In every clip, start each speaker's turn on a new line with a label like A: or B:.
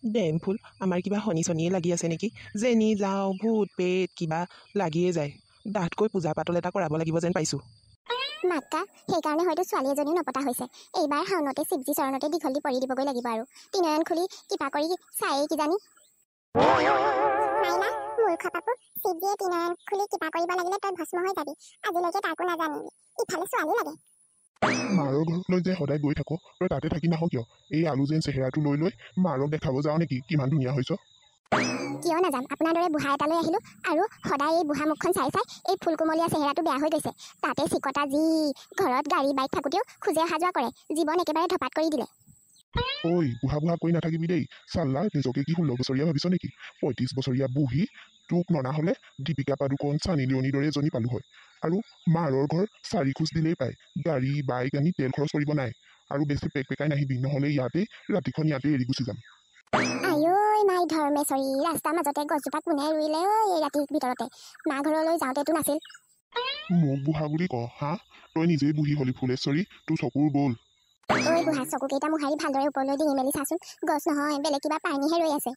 A: ডেমফুল আমাৰ কিবা শনি চনিয়ে লাগি আছে নেকি? যেনি যাওঁ ভূত পেট কিবা লাগিয়ে যায়। ডাঠকৈ পূজা পাতল এটা কৰাব লাগিব যেন পাইছোঁ।
B: মাক্কা, সেইকাৰণে হয়তো ছোৱালী এজনীও নপতা হৈছে। এইবাৰ শাওনতে শিৱজী চৰণতে দীঘল দি পৰি দিবগৈ লাগিব আৰু তিনয়ন খুলি কিবা কৰি চায়েই কিজানি। মাইনা মূৰ্খ পাপু, শিৱজীয়ে তিনয়ন খুলি কিবা কৰিব লাগিলে তই ভস্ম হৈ যাবি। আজিলৈকে তাকো নাজানিলি, ইফালে ছোৱালী লাগে।
C: মাৰৰ ঘৰলৈ যে সদায় গৈ থাকো, তই তাতে থাকি নাহ কিয়? এই আলু যেন চেহেৰাটো লৈ লৈ মাৰক দেখাব যাওঁ নেকি কিমান ধুনীয়া হৈছ?
B: কিয় নাযাম, আপোনাৰ দৰে বুঢ়া এটালৈ আহিলো আৰু সদায় এই বুঢ়া মুখখন চাই চাই এই ফুলকুমলীয়া চেহেৰাটো বেয়া হৈ গৈছে। তাতে চিকতা যি, ঘৰত গাড়ী বাইক থাকোঁতেও খোজে অহা যোৱা কৰে। জীৱন একেবাৰে ধপাত কৰি দিলে।
C: ঐ বুঢ়া বুঢ়া কৈ নাথাকিবি দেই। চাল্লা নিজকে কি 16 বছৰীয়া ভাবিছ নেকি? 35 বছৰীয়া বুঢ়ী। তোক ননা হলে দীপিকা পাডুকন চানি লিয়নিৰ দৰে এজনী পালো হয়। আৰু মাৰৰ ঘৰ 4 খোজ দিলেই পায়। গাড়ী বাইক আনি তেল খৰচ কৰিব নাই। আৰু বেছি পেকপেকাই নাহিবি, নহলে ৰাতিখন ইয়াতে এৰি গুচি যাম।
B: আঐ মাই ধৰ্মেশ্বৰী, ৰাস্তাৰ মাজতে গছজোপা কোনে ৰুইলে ঐ এই ৰাতিৰ ভিতৰতে? মা ঘৰলৈ যাওঁতেতো নাছিল।
C: মোক বুঢ়া বুলি ক হা? তই নিজেই বুঢ়ী হলি ফুলেশ্বৰী, তোৰ চকুৰ গ'ল।
B: ঐ বুঢ়া, চকুকেইটা মোহাৰি ভালদৰে ওপৰলৈ ডিঙি মেলি চাচোন। গছ নহয়, বেলেগ কিবা পানীহে ৰৈ আছে।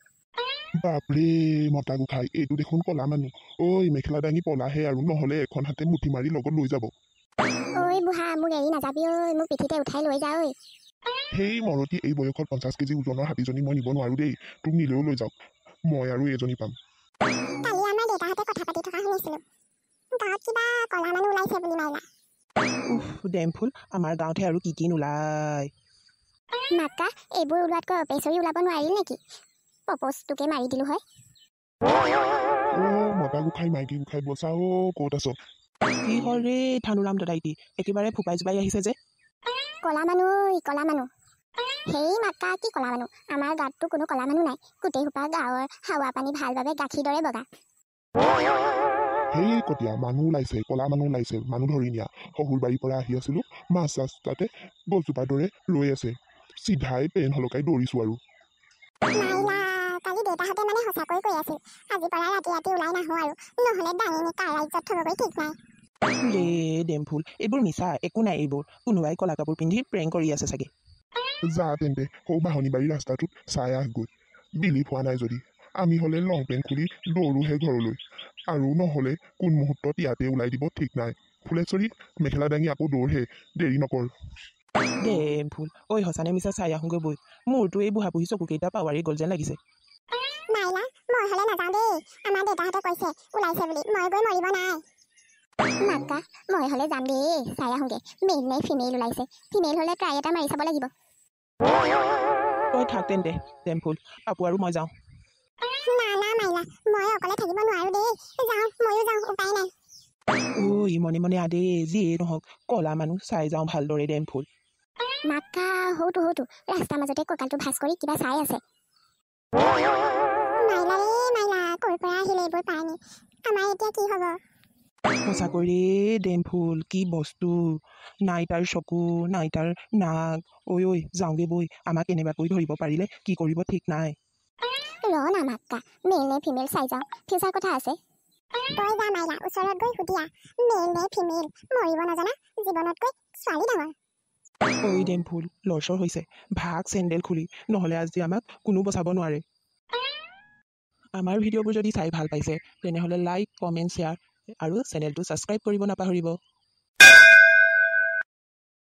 C: বাপৰে মতা গোসাঁই, এইটো দেখোন কলা মানুহ। ঐ মেখেলা দাঙি পলাহে আৰু, নহলে এখন হাতে মুঠি মাৰি লগত লৈ যাব।
B: ঐ বুঢ়া, মোক এৰি নাযাবি ঐ, মোক পিঠিতে উঠাই লৈ যা ঐ।
C: সেই মৰতি এই বয়সত 50 কেজি ওজনৰ হাতীজনী মই নিব নোৱাৰো দেই। তোক নিলেও লৈ যাওক, মই আৰু এজনী পাম।
B: কালি আমাৰ দেউতাহঁতে কথা পাতি থকা শুনিছিলো, গাঁৱত কিবা কলা মানুহ ওলাইছে বুলি মাইনা।
A: উফ ডেমফুল, আমাৰ গাঁৱতহে আৰু কি নোলায়।
B: মাক্কা, এইবোৰ ওলোৱাতকৈ অপেশ্বৰী ওলাব নোৱাৰিল নেকি? পপজটোকে মাৰি দিলো হয়।
C: অ মতা গোসাঁই মাইকী গোসাঁই বচা, অ ক'ত আছ?
A: কি হ'ল ৰে থানুৰাম দাদাইটি, একেবাৰে ফুপাই জোপাই আহিছে যে।
B: কলা মানুহ, কলা মানুহ। সেই মাক্কা, কি কলা মানুহ? আমাৰ গাঁৱততো কোনো কলা মানুহ নাই। গোটেই সোপা গাঁৱৰ হাৱা পানী ভাল বাবে গাখীৰ দৰে বগা।
C: সেই কটীয়া মানুহ ওলাইছে, কলা মানুহ ওলাইছে, মানুহ ধৰি নিয়া। শহুৰ বাৰীৰ পৰা আহি আছিলো, মাছ চাছ তাতে গছজোপাৰ দৰে ৰৈ আছে। চিধাই পেন হলকাই দৌৰিছো আৰু।
B: মাইলা, কালি দেউতাহঁতে মানে সঁচাকৈ কৈ আছিল, আজিৰ পৰা ৰাতি ৰাতি ওলাই নাহো আৰু, নহলে দাঙিনি কাৰ ৰাজ্যত থবগৈ ঠিক নাই।
A: ৰে ডেমফুল, এইবোৰ মিছা, একো নাই এইবোৰ। কোনোবাই কলা কাপোৰ পিন্ধি প্ৰেং কৰি আছে চাগে।
C: যা তেন্তে সৌ বাহনী বাৰী ৰাস্তাটোত চাই আহগৈ। বিলিভ হোৱা নাই যদি আমি হলে লং পেণ্ট খুলি দৌৰোহে ঘৰলৈ, আৰু নহলে কোন মুহূৰ্তত ইয়াতে ওলাই দিব ঠিক নাই। ফুলেশ্বৰী, মেখেলা দাঙি আকৌ দৌৰহে, দেৰি নকৰ।
A: ডেমফুল, ঐ সঁচানে মিছা চাই আহোঁগৈ বৈ। মোৰতো এই বুঢ়া বুঢ়ী চকুকেইটা পাৱাৰী গ'ল যেন লাগিছে।
B: মাইলা, মই হলে নাযাওঁ দেই। আমাৰ দেউতাহঁতে কৈছে ওলাইছে বুলি, মই গৈ মৰিব নাই। মাক্কা, মই হলে যাম দেই, চাই আহোঁগে মেইল নে ফিমেইল ওলাইছে। ফিমেইল হলে ট্ৰাই এটা মাৰি চাব লাগিব।
A: তই থাক তেন্তে ডেমফুল, পাপু আৰু মই যাওঁ।
B: না না মাইলা, মই অকলে থাকিব নোৱাৰো দেই। যাওঁ, ময়ো যাওঁ, উপায় নাই।
A: ঐ মনে মনে আদে, যিয়ে নহওক কলা মানুহ চাই যাওঁ ভালদৰে ডেমফুল।
B: মাক্কা, হৌতো ৰাস্তাৰ মাজতে কঁকালটো ভাঁজ কৰি কিবা চাই আছে। মাইলা ৰে মাইলা, ক'ৰ পৰা আহিলে এইবোৰ পানী? আমাৰ এতিয়া কি হব?
A: সঁচাকৈ ৰে ডেমফুল, কি বস্তু। নাই তাৰ চকু, নাই তাৰ নাক। ঐ যাওঁগে বৈ, আমাক কেনেবাকৈ ধৰিব পাৰিলে কি কৰিব ঠিক নাই।
B: ৰ না মাক্কা, মেইল নে ফিমেইল চাই যাওঁ, ফিউচাৰ কথা আছে। তই যা মাইলা, ওচৰত গৈ সুধিয়া মেইল নে ফিমেইল। মৰিব নাজানা, জীৱনতকৈ ছোৱালী ডাঙৰ।
A: ঐ ডেমফুল, লৰচৰ হৈছে, ভাগ চেণ্ডেল খুলি, নহ'লে আজি আমাক কোনো বচাব নোৱাৰে। আমাৰ ভিডিঅ'বোৰ যদি চাই ভাল পাইছে তেনেহ'লে লাইক, কমেণ্ট, শ্বেয়াৰ আৰু চেনেলটো ছাবস্ক্ৰাইব কৰিব নাপাহৰিব।